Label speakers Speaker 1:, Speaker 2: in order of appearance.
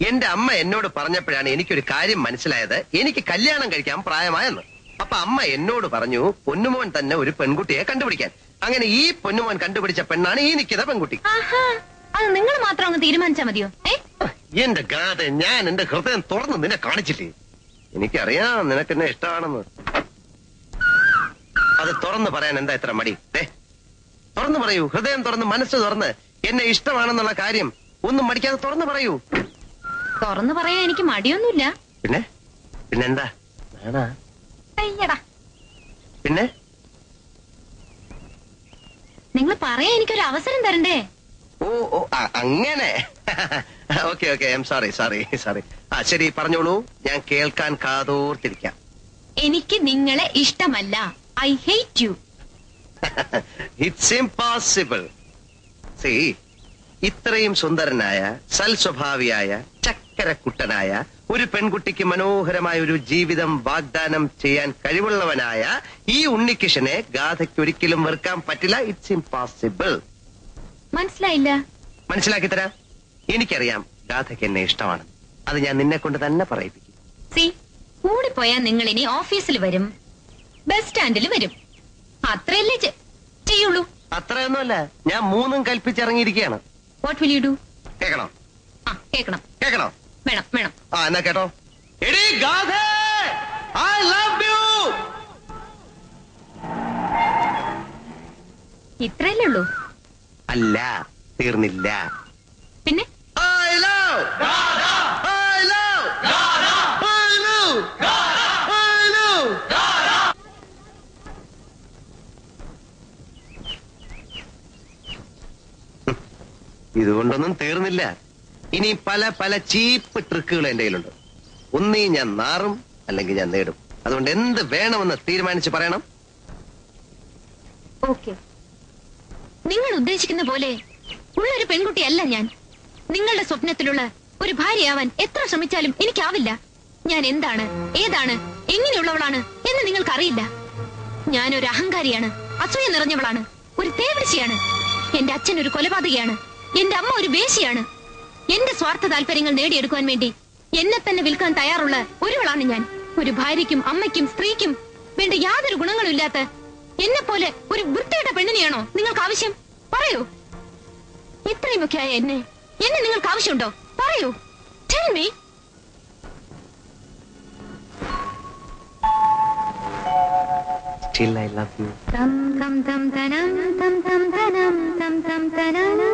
Speaker 1: എന്റെ അമ്മ എന്നോട് പറഞ്ഞപ്പോഴാണ് എനിക്കൊരു കാര്യം മനസ്സിലായത്. എനിക്ക് കല്യാണം കഴിക്കാൻ പ്രായമായെന്ന്. അപ്പൊ അമ്മ എന്നോട് പറഞ്ഞു പൊന്നുമോൻ തന്നെ ഒരു പെൺകുട്ടിയെ കണ്ടുപിടിക്കാൻ. അങ്ങനെ ഈ പൊന്നുമോൻ കണ്ടുപിടിച്ച പെണ്ണാണ് ഈ നിൽക്കുന്ന പെൺകുട്ടി.
Speaker 2: അത് നിങ്ങൾ മാത്രം അങ്ങ് തീരുമാനിച്ചാ മതിയോ?
Speaker 1: എന്റെ ഗാഥ ഞാൻ എന്റെ ഹൃദയം തുറന്ന് നിന്നെ കാണിച്ചില്ലേ? എനിക്കറിയാം നിനക്ക് എന്നെ ഇഷ്ടമാണെന്ന്. അത് തുറന്ന് പറയാൻ എന്താ ഇത്ര മടി? തുറന്നു പറയൂ. ഹൃദയം തുറന്ന് മനസ്സ് തുറന്ന് എന്നെ ഇഷ്ടമാണെന്നുള്ള കാര്യം ഒന്നും മടിക്കാതെ തുറന്നു പറയൂ.
Speaker 2: തുറന്നു പറയാൻ എനിക്ക് മടിയൊന്നുമില്ല.
Speaker 1: പിന്നെന്താ?
Speaker 2: അയ്യടാ.
Speaker 1: പിന്നെ
Speaker 2: നിങ്ങൾ പറയാൻ എനിക്കൊരു അവസരം തരണ്ടേ?
Speaker 1: ഓ അങ്ങനെ. Okay I am sorry. ശരി, പറഞ്ഞോളൂ. ഞാൻ കേൾക്കാൻ കാതോർത്തിരിക്കാം.
Speaker 2: എനിക്ക് നിങ്ങളെ ഇഷ്ടമല്ല. I hate you.
Speaker 1: It's impossible. See, ഇത്രയും സുന്ദരനായ സൽസ്വഭാവിയായ ചക്കരക്കുട്ടനായ ഒരു പെൺകുട്ടിക്ക് മനോഹരമായ ഒരു ജീവിതം വാഗ്ദാനം ചെയ്യാൻ കഴിവുള്ളവനായ ഈ ഉണ്ണികൃഷ്ണനെ ഗാഥയ്ക്ക് ഒരിക്കലും വെറുക്കാൻ പറ്റില്ല. It's impossible.
Speaker 2: മനസ്സിലായില്ല?
Speaker 1: മനസ്സിലാക്കി തരാം. എനിക്കറിയാം ഗാഥയ്ക്ക് എന്നെ ഇഷ്ടമാണ്. അത് ഞാൻ നിന്നെ കൊണ്ട് തന്നെ പറയിപ്പിക്കും.
Speaker 2: സി, കൂടിപ്പോയാൽ നിങ്ങൾ ഇനി ഓഫീസിൽ വരും, ബസ് സ്റ്റാൻഡിൽ വരും. അത്രയല്ലേ ചെയ്യുള്ളൂ?
Speaker 1: അത്രയൊന്നുമല്ല. ഞാൻ മൂന്നും കൽപ്പിച്ചിറങ്ങിയിരിക്കുകയാണ്.
Speaker 2: What will you do?
Speaker 1: കേൾക്കണോ?
Speaker 2: കേൾക്കണോ? വേണം.
Speaker 1: എന്നാ കേട്ടോ. എടീ ഗാഥ, ഐ ലവ് യു.
Speaker 2: ഇത്രയല്ലേ ഉള്ളൂ?
Speaker 1: അല്ല, തീർന്നില്ല.
Speaker 2: പിന്നെ
Speaker 1: I love Gatha, I love Gatha, I love Gatha, I love Gatha. ഇതുകൊണ്ടൊന്നും തീർന്നില്ല. ഇനി പല ചീപ്പ് ട്രിക്കുകൾ എന്റെ കയ്യിലുണ്ട്. ഒന്നീ ഞാൻ നാറും, അല്ലെങ്കിൽ ഞാൻ നേടും. അതുകൊണ്ട് എന്ത് വേണമെന്ന് തീരുമാനിച്ച് പറയണം.
Speaker 2: ഓക്കെ. നിങ്ങൾ ഉദ്ദേശിക്കുന്ന പോലെ ഉള്ളൊരു പെൺകുട്ടിയല്ല ഞാൻ. നിങ്ങളുടെ സ്വപ്നത്തിലുള്ള ഒരു ഭാര്യയാവാൻ എത്ര ശ്രമിച്ചാലും എനിക്കാവില്ല. ഞാൻ എന്താണ്, ഏതാണ്, എങ്ങനെയുള്ളവളാണ് എന്ന് നിങ്ങൾക്കറിയില്ല. ഞാനൊരു അഹങ്കാരിയാണ്, അസൂയ നിറഞ്ഞവളാണ്, ഒരു തേവിടിശിയാണ്. എന്റെ അച്ഛൻ ഒരു കൊലപാതകയാണ്, എന്റെ അമ്മ ഒരു വേശ്യയാണ്. എന്റെ സ്വാർത്ഥ താല്പര്യങ്ങൾ നേടിയെടുക്കുവാൻ വേണ്ടി എന്നെ തന്നെ വിൽക്കാൻ തയ്യാറുള്ള ഒരുവളാണ് ഞാൻ. ഒരു ഭാര്യയ്ക്കും അമ്മയ്ക്കും സ്ത്രീക്കും വേണ്ട യാതൊരു ഗുണങ്ങളും ഇല്ലാത്ത എന്നെ പോലെ ഒരു വൃത്തിയുടെ പെണ്ണിനെയാണോ നിങ്ങൾക്ക് ആവശ്യം? പറയൂ. ഇത്രയുമൊക്കെ ആയ എന്നെ നിങ്ങൾക്ക് ആവശ്യമുണ്ടോ? പറയൂ. Tell me.
Speaker 1: Still I love you.
Speaker 2: Tam tam tam tanam tam tam tanam tam tam tanam.